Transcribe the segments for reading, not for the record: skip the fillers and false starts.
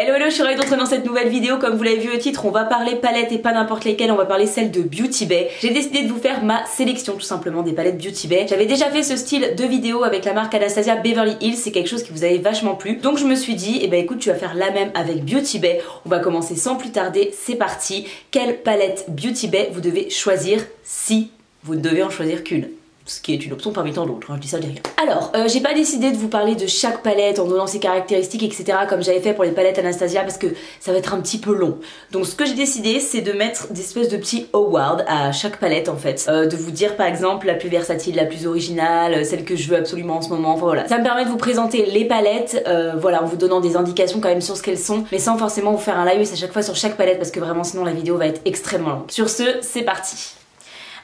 Hello hello, je suis ravie de retrouver dans cette nouvelle vidéo. Comme vous l'avez vu au titre, on va parler palettes et pas n'importe lesquelles, on va parler celle de Beauty Bay. J'ai décidé de vous faire ma sélection tout simplement des palettes Beauty Bay. J'avais déjà fait ce style de vidéo avec la marque Anastasia Beverly Hills, c'est quelque chose qui vous avait vachement plu. Donc je me suis dit, eh ben écoute, tu vas faire la même avec Beauty Bay. On va commencer sans plus tarder, c'est parti. Quelle palette Beauty Bay vous devez choisir si vous ne devez en choisir qu'une? Ce qui est une option parmi tant d'autres, hein, je dis ça, je dis rien. Alors, j'ai pas décidé de vous parler de chaque palette en donnant ses caractéristiques, etc. comme j'avais fait pour les palettes Anastasia parce que ça va être un petit peu long. Donc ce que j'ai décidé, c'est de mettre des espèces de petits awards à chaque palette en fait. De vous dire par exemple la plus versatile, la plus originale, celle que je veux absolument en ce moment, enfin voilà. Ça me permet de vous présenter les palettes, voilà, en vous donnant des indications quand même sur ce qu'elles sont, mais sans forcément vous faire un live à chaque fois sur chaque palette parce que vraiment sinon la vidéo va être extrêmement longue. Sur ce, c'est parti.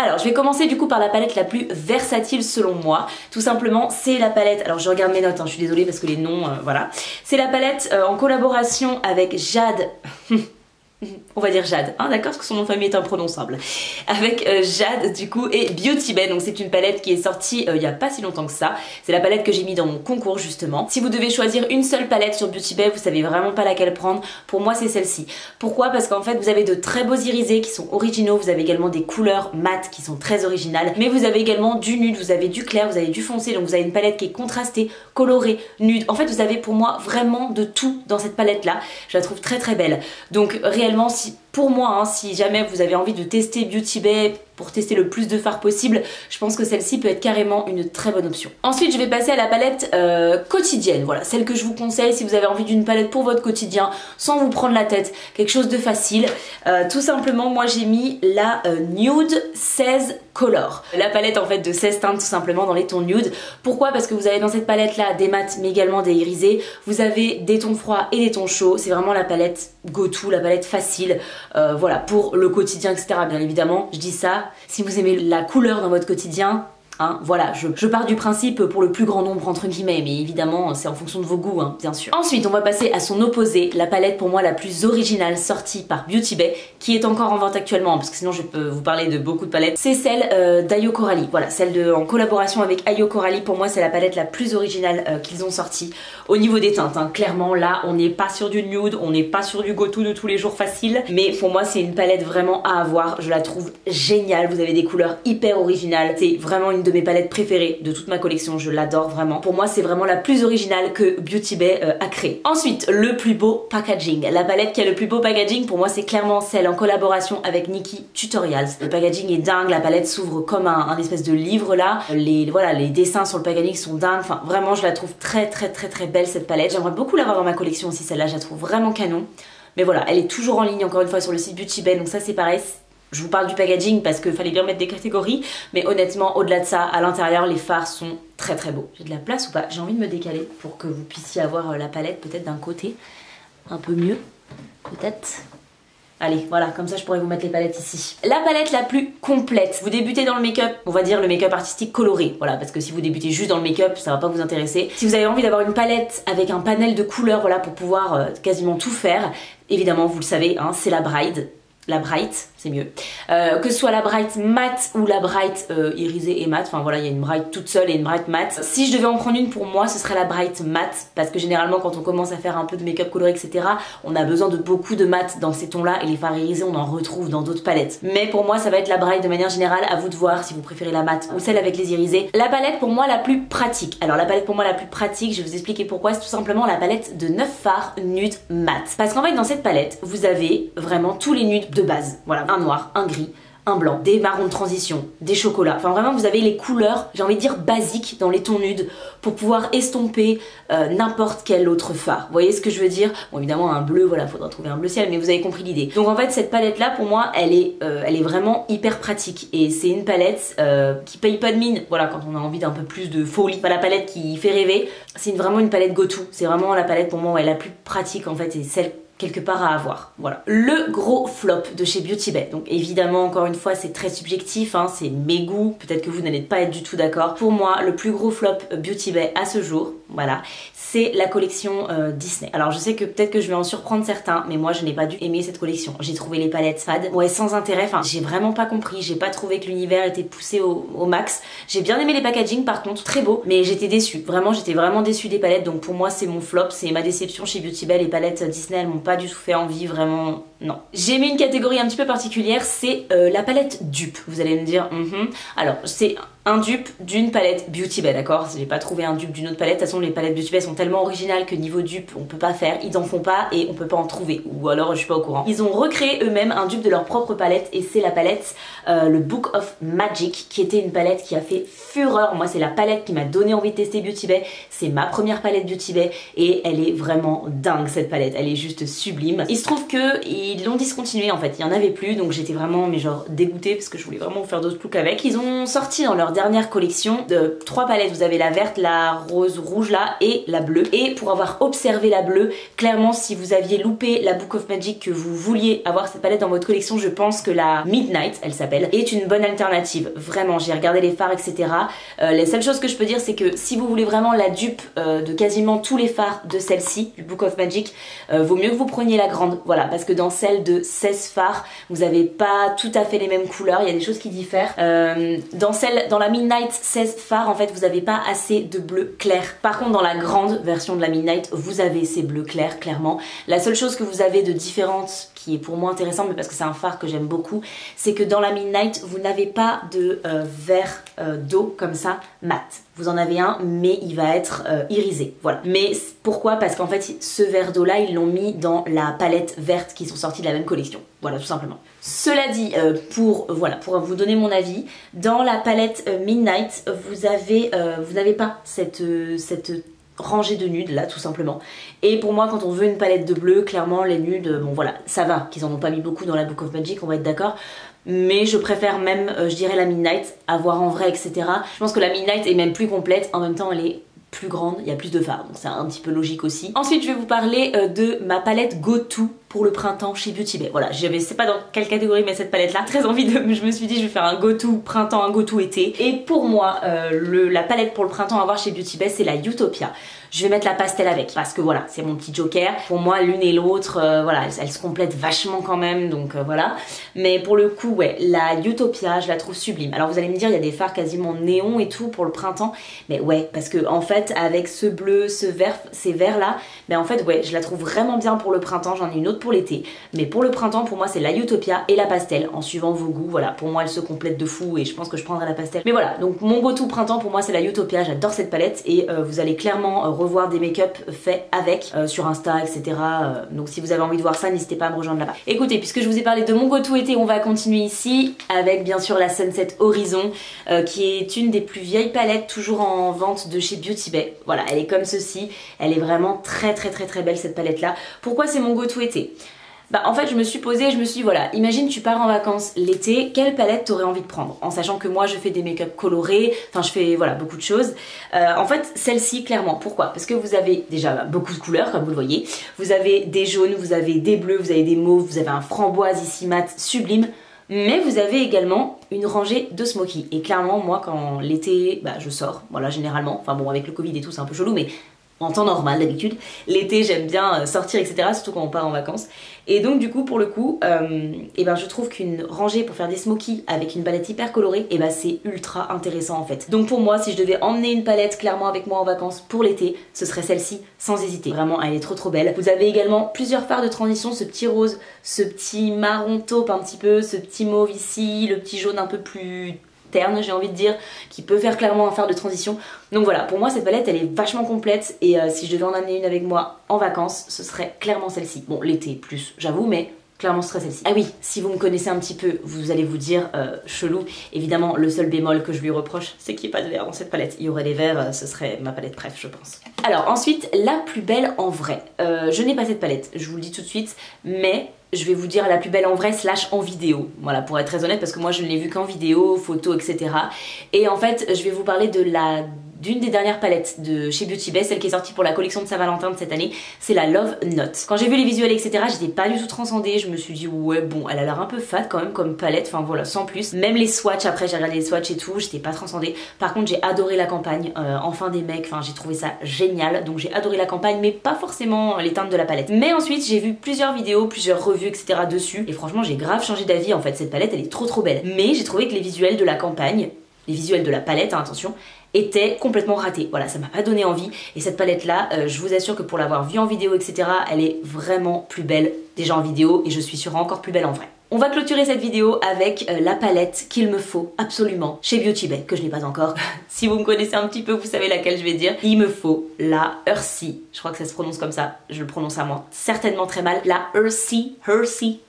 Alors je vais commencer du coup par la palette la plus versatile selon moi. Tout simplement c'est la palette, alors je regarde mes notes, hein, je suis désolée parce que les noms, voilà. C'est la palette en collaboration avec Jade. On va dire Jade, hein, d'accord, parce que son nom de famille est imprononçable. Avec Jade du coup et Beauty Bay, donc c'est une palette qui est sortie il y a pas si longtemps que ça. C'est la palette que j'ai mis dans mon concours justement. Si vous devez choisir une seule palette sur Beauty Bay, vous savez vraiment pas laquelle prendre, pour moi c'est celle-ci. Pourquoi? Parce qu'en fait vous avez de très beaux irisés qui sont originaux, vous avez également des couleurs mates qui sont très originales, mais vous avez également du nude, vous avez du clair, vous avez du foncé, donc vous avez une palette qui est contrastée, colorée, nude. En fait vous avez pour moi vraiment de tout dans cette palette là, je la trouve très très belle. Donc réellement si pour moi, hein, si jamais vous avez envie de tester Beauty Bay pour tester le plus de fards possible, je pense que celle-ci peut être carrément une très bonne option. Ensuite, je vais passer à la palette quotidienne, voilà, celle que je vous conseille si vous avez envie d'une palette pour votre quotidien, sans vous prendre la tête, quelque chose de facile. Tout simplement, moi j'ai mis la Nude 16 Color. La palette en fait de 16 teintes tout simplement dans les tons nude. Pourquoi? Parce que vous avez dans cette palette là des mats mais également des irisés. Vous avez des tons froids et des tons chauds. C'est vraiment la palette go-to, la palette facile. Voilà, pour le quotidien, etc. Bien évidemment, je dis ça. Si vous aimez la couleur dans votre quotidien, hein, voilà, je pars du principe pour le plus grand nombre entre guillemets, mais évidemment c'est en fonction de vos goûts, hein, bien sûr. Ensuite on va passer à son opposé, la palette pour moi la plus originale sortie par Beauty Bay, qui est encore en vente actuellement, parce que sinon je peux vous parler de beaucoup de palettes. C'est celle d'Ayo Coralie, voilà, celle en collaboration avec Ayo Coralie. Pour moi c'est la palette la plus originale qu'ils ont sortie. Au niveau des teintes, hein, clairement là on n'est pas sur du nude, on n'est pas sur du go-to de tous les jours facile, mais pour moi c'est une palette vraiment à avoir, je la trouve géniale. Vous avez des couleurs hyper originales, c'est vraiment une de mes palettes préférées de toute ma collection, je l'adore vraiment. Pour moi c'est vraiment la plus originale que Beauty Bay a créée. Ensuite le plus beau packaging, la palette qui a le plus beau packaging pour moi c'est clairement celle en collaboration avec Nikkie Tutorials. Le packaging est dingue, la palette s'ouvre comme un espèce de livre là, voilà, les dessins sur le packaging sont dingues, enfin vraiment je la trouve très belle cette palette. J'aimerais beaucoup l'avoir dans ma collection aussi, celle-là je la trouve vraiment canon. Mais voilà, elle est toujours en ligne encore une fois sur le site Beauty Bay, donc ça c'est pareil. Je vous parle du packaging parce qu'il fallait bien mettre des catégories, mais honnêtement au-delà de ça, à l'intérieur les fards sont très beaux. J'ai de la place ou pas? J'ai envie de me décaler pour que vous puissiez avoir la palette peut-être d'un côté, un peu mieux, peut-être. Allez, voilà, comme ça je pourrais vous mettre les palettes ici. La palette la plus complète. Vous débutez dans le make-up, on va dire le make-up artistique coloré. Voilà, parce que si vous débutez juste dans le make-up, ça va pas vous intéresser. Si vous avez envie d'avoir une palette avec un panel de couleurs, voilà, pour pouvoir quasiment tout faire, évidemment, vous le savez, hein, c'est la Bride. La Bright, c'est mieux. Que ce soit la Bright matte ou la Bright irisée et matte, enfin voilà, il y a une Bright toute seule et une Bright matte. Si je devais en prendre une pour moi, ce serait la Bright matte, parce que généralement quand on commence à faire un peu de make-up coloré, etc., on a besoin de beaucoup de mat dans ces tons-là, et les fards irisés on en retrouve dans d'autres palettes. Mais pour moi ça va être la Bright de manière générale, à vous de voir si vous préférez la matte ou celle avec les irisés. La palette pour moi la plus pratique. Alors la palette pour moi la plus pratique, je vais vous expliquer pourquoi, c'est tout simplement la palette de 9 fards nude mat. Parce qu'en fait dans cette palette, vous avez vraiment tous les nudes de base. Voilà, un noir, un gris, un blanc, des marrons de transition, des chocolats. Enfin vraiment vous avez les couleurs, j'ai envie de dire basiques dans les tons nudes pour pouvoir estomper n'importe quel autre fard. Vous voyez ce que je veux dire? Bon évidemment un bleu, voilà, faudra trouver un bleu ciel, mais vous avez compris l'idée. Donc en fait cette palette là pour moi elle est vraiment hyper pratique, et c'est une palette qui paye pas de mine. Voilà, quand on a envie d'un peu plus de folie, pas la palette qui fait rêver, c'est vraiment une palette go-to. C'est vraiment la palette pour moi ouais, la plus pratique en fait, et celle quelque part à avoir, voilà. Le gros flop de chez Beauty Bay, donc évidemment encore une fois c'est très subjectif, hein, c'est mes goûts, peut-être que vous n'allez pas être du tout d'accord. Pour moi le plus gros flop Beauty Bay à ce jour, voilà, c'est la collection Disney. Alors je sais que peut-être que je vais en surprendre certains, mais moi je n'ai pas dû aimer cette collection. J'ai trouvé les palettes fades, ouais, sans intérêt, enfin j'ai vraiment pas compris, j'ai pas trouvé que l'univers était poussé au max. J'ai bien aimé les packaging par contre, très beau, mais j'étais déçue, vraiment j'étais vraiment déçue des palettes, donc pour moi c'est mon flop, c'est ma déception chez Beauty Bay. Les palettes Disney elles m'ont pas du tout fait envie, vraiment non. J'ai mis une catégorie un petit peu particulière, c'est la palette dupe. Vous allez me dire, alors c'est un dupe d'une palette Beauty Bay, d'accord? J'ai pas trouvé un dupe d'une autre palette. De toute façon, les palettes Beauty Bay sont tellement originales que niveau dupe, on peut pas faire. Ils en font pas et on peut pas en trouver. Ou alors, je suis pas au courant. Ils ont recréé eux-mêmes un dupe de leur propre palette et c'est la palette, le Book of Magic, qui était une palette qui a fait fureur. Moi, c'est la palette qui m'a donné envie de tester Beauty Bay. C'est ma première palette Beauty Bay et elle est vraiment dingue, cette palette. Elle est juste sublime. Il se trouve que ils l'ont discontinuée en fait. Il y en avait plus, donc j'étais vraiment, mais genre dégoûtée parce que je voulais vraiment faire d'autres looks avec. Ils ont sorti dans leur dernière collection de 3 palettes. Vous avez la verte, la rose rouge là et la bleue. Et pour avoir observé la bleue, clairement si vous aviez loupé la Book of Magic, que vous vouliez avoir cette palette dans votre collection, je pense que la Midnight, elle s'appelle, est une bonne alternative. Vraiment, j'ai regardé les fards, etc. Les seules choses que je peux dire, c'est que si vous voulez vraiment la dupe de quasiment tous les fards de celle-ci, du Book of Magic, vaut mieux que vous preniez la grande. Voilà, parce que dans celle de 16 fards, vous n'avez pas tout à fait les mêmes couleurs, il y a des choses qui diffèrent. Dans la Midnight 16 fards, en fait, vous n'avez pas assez de bleu clair. Par contre, dans la grande version de la Midnight, vous avez ces bleus clairs, clairement. La seule chose que vous avez de différente, qui est pour moi intéressant, mais parce que c'est un fard que j'aime beaucoup, c'est que dans la Midnight, vous n'avez pas de vert d'eau comme ça, mat. Vous en avez un, mais il va être irisé, voilà. Mais pourquoi? Parce qu'en fait, ce vert d'eau là, ils l'ont mis dans la palette verte qui sont sorties de la même collection. Voilà, tout simplement. Cela dit, pour vous donner mon avis, dans la palette Midnight, vous n'avez pas cette rangée de nudes là, tout simplement. Et pour moi, quand on veut une palette de bleu, clairement les nudes, bon voilà, ça va, qu'ils en ont pas mis beaucoup dans la Book of Magic, on va être d'accord. Mais je préfère même, je dirais la Midnight, à voir en vrai, etc. Je pense que la Midnight est même plus complète, en même temps elle est plus grande, il y a plus de fards, donc c'est un petit peu logique aussi. Ensuite, je vais vous parler de ma palette Go-To pour le printemps chez Beauty Bay. Voilà, je sais pas dans quelle catégorie mais cette palette là, très envie de, je me suis dit je vais faire un Go-To printemps, un Go-To été. Et pour moi, la palette pour le printemps à voir chez Beauty Bay, c'est la Utopia. Je vais mettre la pastel avec parce que voilà, c'est mon petit joker. Pour moi, l'une et l'autre, voilà, elles se complètent vachement quand même, donc voilà. Mais pour le coup, ouais, la Utopia, je la trouve sublime. Alors vous allez me dire, il y a des fards quasiment néon et tout pour le printemps, mais ouais, parce que en fait, avec ce bleu, ce vert, ces verts là, mais en fait, ouais, je la trouve vraiment bien pour le printemps. J'en ai une autre pour l'été, mais pour le printemps, pour moi, c'est la Utopia et la pastel, en suivant vos goûts. Voilà, pour moi, elles se complètent de fou et je pense que je prendrai la pastel. Mais voilà, donc mon go-to printemps pour moi, c'est la Utopia. J'adore cette palette et vous allez clairement revoir des make-up faits avec sur Insta, etc. Donc si vous avez envie de voir ça, n'hésitez pas à me rejoindre là-bas. Écoutez, puisque je vous ai parlé de mon go-to été, on va continuer ici avec bien sûr la Sunset Horizon, qui est une des plus vieilles palettes toujours en vente de chez Beauty Bay. Voilà, elle est comme ceci, elle est vraiment très belle cette palette là. Pourquoi c'est mon go-to été? Bah en fait je me suis posée, je me suis dit voilà, imagine tu pars en vacances l'été, quelle palette t'aurais envie de prendre? En sachant que moi je fais des make-up colorés, enfin je fais voilà beaucoup de choses. En fait celle-ci clairement, pourquoi? Parce que vous avez déjà beaucoup de couleurs comme vous le voyez, vous avez des jaunes, vous avez des bleus, vous avez des mauves, vous avez un framboise ici mat sublime. Mais vous avez également une rangée de smoky. Et clairement moi quand l'été, bah je sors, voilà généralement, enfin bon avec le Covid et tout c'est un peu chelou mais en temps normal d'habitude, l'été j'aime bien sortir etc, surtout quand on part en vacances. Et donc du coup pour le coup, et ben je trouve qu'une rangée pour faire des smokies avec une palette hyper colorée, et ben c'est ultra intéressant en fait. Donc pour moi si je devais emmener une palette clairement avec moi en vacances pour l'été, ce serait celle-ci sans hésiter. Vraiment elle est trop belle. Vous avez également plusieurs fards de transition, ce petit rose, ce petit marron taupe un petit peu, ce petit mauve ici, le petit jaune un peu plus terne j'ai envie de dire, qui peut faire clairement un fard de transition. Donc voilà, pour moi cette palette elle est vachement complète et si je devais en amener une avec moi en vacances, ce serait clairement celle-ci. Bon l'été plus j'avoue, mais clairement ce serait celle-ci. Ah oui, si vous me connaissez un petit peu, vous allez vous dire chelou. Évidemment le seul bémol que je lui reproche, c'est qu'il n'y ait pas de vert dans cette palette. Il y aurait des verts, ce serait ma palette préf je pense. Alors ensuite, la plus belle en vrai. Je n'ai pas cette palette, je vous le dis tout de suite, mais je vais vous dire la plus belle en vrai / en vidéo. Voilà, pour être très honnête, parce que moi je ne l'ai vue qu'en vidéo, photo, etc. Et en fait, je vais vous parler de la d'une des dernières palettes de chez Beauty Bay, celle qui est sortie pour la collection de Saint-Valentin de cette année, c'est la Love Note. Quand j'ai vu les visuels etc, j'étais pas du tout transcendée, je me suis dit ouais bon, elle a l'air un peu fade quand même comme palette, enfin voilà, sans plus. Même les swatchs, après j'ai regardé les swatchs et tout, j'étais pas transcendée. Par contre j'ai adoré la campagne, enfin des mecs, enfin j'ai trouvé ça génial, donc j'ai adoré la campagne mais pas forcément les teintes de la palette. Mais ensuite j'ai vu plusieurs vidéos, plusieurs revues etc dessus et franchement j'ai grave changé d'avis en fait, cette palette elle est trop belle. Mais j'ai trouvé que les visuels de la campagne, les visuels de la palette, hein, attention, était complètement ratée. Voilà, ça m'a pas donné envie. Et cette palette là, je vous assure que pour l'avoir vue en vidéo etc, elle est vraiment plus belle déjà en vidéo et je suis sûre encore plus belle en vrai. On va clôturer cette vidéo avec la palette qu'il me faut absolument chez Beauty Bay, que je n'ai pas encore. Si vous me connaissez un petit peu, vous savez laquelle je vais dire. Il me faut la Earthy, je crois que ça se prononce comme ça, je le prononce à moi certainement très mal. La Earthy,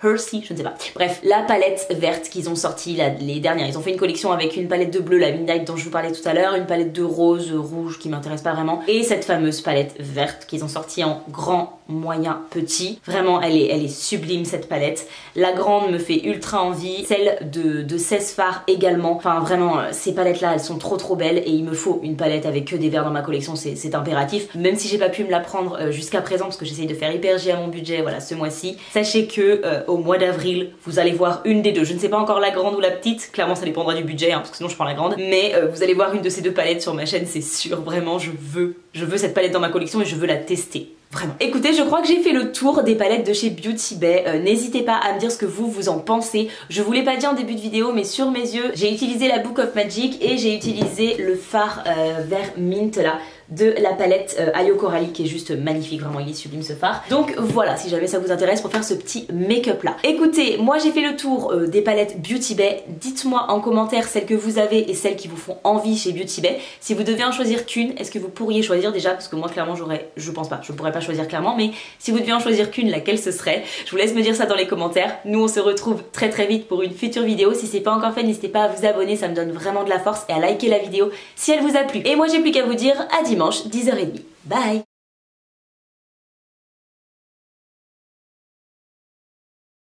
je ne sais pas. Bref, la palette verte qu'ils ont sorti les dernières. Ils ont fait une collection avec une palette de bleu, la Midnight dont je vous parlais tout à l'heure, une palette de rose, rouge qui m'intéresse pas vraiment, et cette fameuse palette verte qu'ils ont sorti en grand, moyen, petit. Vraiment, elle est sublime cette palette. La grande me fait ultra envie, celle de 16 fards également. Enfin vraiment, ces palettes là, elles sont trop belles et il me faut une palette avec que des verts dans ma collection, c'est impératif. Même si j'ai pas pu me la prendre jusqu'à présent parce que j'essaye de faire hyper J à mon budget, voilà, ce mois-ci. Sachez que au mois d'avril, vous allez voir une des deux. Je ne sais pas encore la grande ou la petite, clairement ça dépendra du budget, hein, parce que sinon je prends la grande. Mais vous allez voir une de ces deux palettes sur ma chaîne, c'est sûr. Vraiment, je veux cette palette dans ma collection et je veux la tester. Vraiment. Écoutez, je crois que j'ai fait le tour des palettes de chez Beauty Bay. N'hésitez pas à me dire ce que vous en pensez. Je vous l'ai pas dit en début de vidéo, mais sur mes yeux, j'ai utilisé la Book of Magic et j'ai utilisé le fard vert mint là de la palette Ayo Coralie qui est juste magnifique, vraiment il est sublime ce fard. Donc voilà, si jamais ça vous intéresse pour faire ce petit make-up là. Écoutez, moi j'ai fait le tour des palettes Beauty Bay. Dites-moi en commentaire celles que vous avez et celles qui vous font envie chez Beauty Bay. Si vous deviez en choisir qu'une, est-ce que vous pourriez choisir déjà? Parce que moi clairement je pense pas, je pourrais pas choisir clairement, mais si vous deviez en choisir qu'une, laquelle ce serait? Je vous laisse me dire ça dans les commentaires. Nous on se retrouve très vite pour une future vidéo. Si c'est pas encore fait, n'hésitez pas à vous abonner, ça me donne vraiment de la force, et à liker la vidéo si elle vous a plu. Et moi j'ai plus qu'à vous dire à dimanche 10h30. Bye!